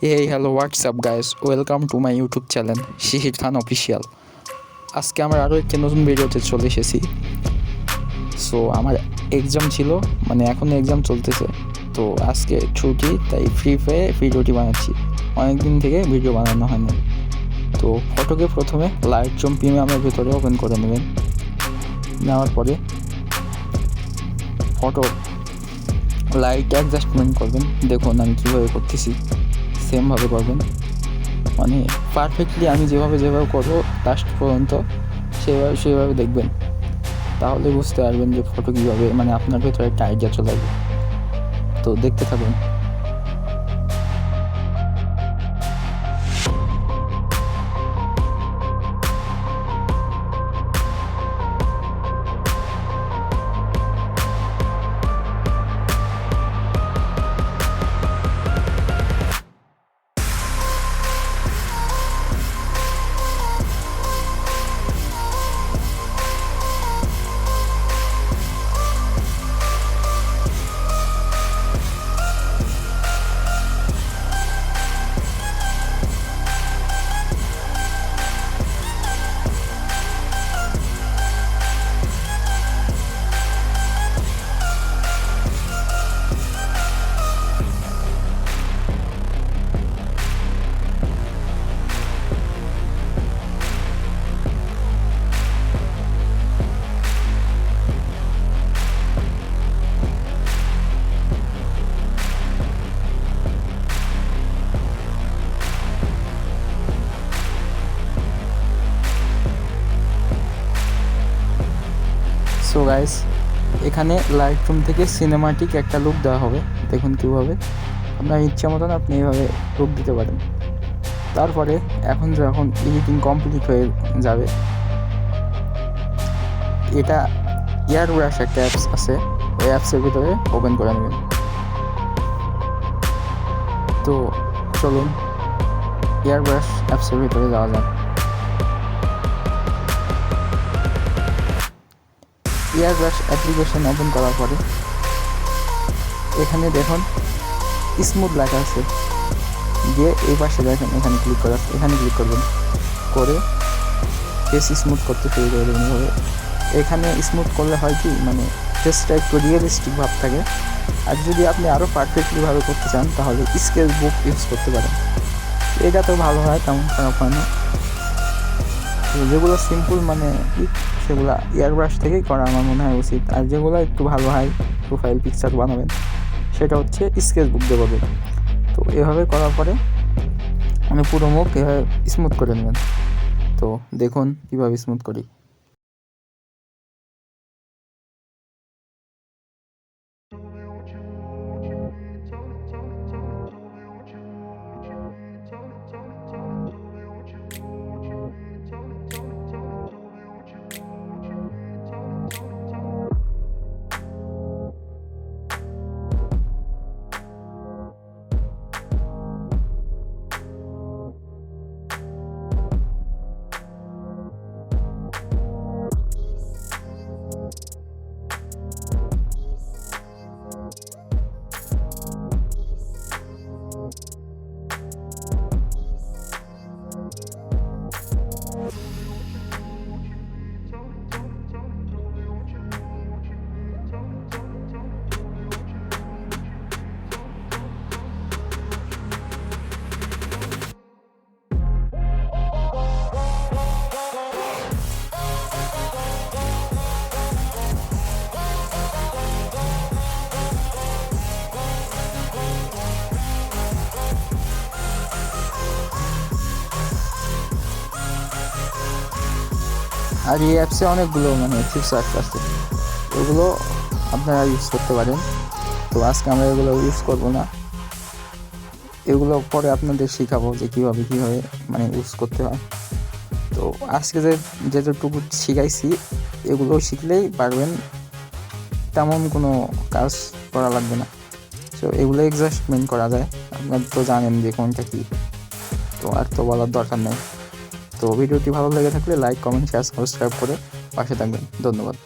Hey, hello, what's up guys? Welcome to my YouTube channel, XHAN official. আজকে আমরা আরও একটি নতুন ভিডিওতে চলে এসেছি। সো আমার এক্সাম ছিল, মানে এখনও এক্সাম চলতেছে। তো আজকে ছুটি, তাই ফ্রি পেয়ে ভিডিওটি বানাচ্ছি। অনেক দিন থেকে ভিডিও বানানো হয়নি। তো ফটোকে প্রথমে লাইটরুম প্রিমিয়ামের ভিতরে ওপেন করে নেবেন। নেওয়ার পরে ফটো লাইট অ্যাডজাস্টমেন্ট করবেন। দেখুন আমি কীভাবে করতেছি, সেমভাবে করবেন, মানে পারফেক্টলি আমি যেভাবে করবো লাস্ট পর্যন্ত সেভাবে দেখবেন। তাহলে বুঝতে পারবেন যে ফটো কীভাবে, মানে আপনার ভেতরে একটা আইডিয়া চলে আসবে। তো দেখতে থাকুন। সো গাইস, এখানে লাইটরুম থেকে সিনেমাটিক একটা লুক দেওয়া হবে। দেখুন কীভাবে আপনার ইচ্ছা মতন আপনি এইভাবে লুক দিতে পারেন। তারপরে এখন যখন এডিটিং কমপ্লিট হয়ে যাবে, এটা এয়ারব্রাশ একটা অ্যাপস আছে, ওই অ্যাপসের ভিতরে ওপেন করে নেবেন। তো চলুন এয়ারব্রাশ অ্যাপসের ভিতরে যাওয়া যাক। এয়ারব্রাশ অ্যাপ্লিকেশন ওপেন করার পরে এখানে দেখুন স্মুথ লেখা আছে, দিয়ে এই পাশে দেখেন এখানে ক্লিক করবেন, করে ফেস স্মুথ করতে শুরু করে দেবেন। এভাবে এখানে স্মুথ করলে হয় কি, মানে ফেসটা একটু রিয়েলিস্টিক ভাব থাকে। আর যদি আপনি আরও পারফেক্টলিভাবে করতে চান তাহলে স্কেচ বুক ইউজ করতে পারেন। এটা তো ভালো হয়, তেমন খারাপ হয় না। যেগুলো সিম্পল মানে সেগুলো এয়ারব্রাশ থেকেই করা আমার মনে হয় উচিত। আর যেগুলো একটু ভালো হয় প্রোফাইল পিকচার বানাবেন, সেটা হচ্ছে স্কেচ বুক দিয়ে করবেন। তো এভাবে করার পরে মানে পুরো মুখ এভাবে স্মুথ করে নেবেন। তো দেখুন কীভাবে স্মুথ করি। আর এই অ্যাপসে অনেকগুলো মানে ফিচার্স আছে, ওগুলো আপনারা ইউজ করতে পারেন। তো আজকে আমরা এগুলো ইউজ করব না, এগুলো পরে আপনাদের শেখাবো যে কীভাবে মানে ইউজ করতে হয়। তো আজকে যেটুকু শিখাইছি এগুলো শিখলেই পারবেন, তেমন কোনো কাজ করা লাগবে না। তো এগুলো অ্যাডজাস্টমেন্ট করা যায়, আপনারা তো জানেন যে কোনটা কী, তো আর তো বলার দরকার নেই। তো ভিডিওটি ভালো লেগে থাকলে লাইক, কমেন্ট, শেয়ার, সাবস্ক্রাইব করে পাশে থাকবেন। ধন্যবাদ।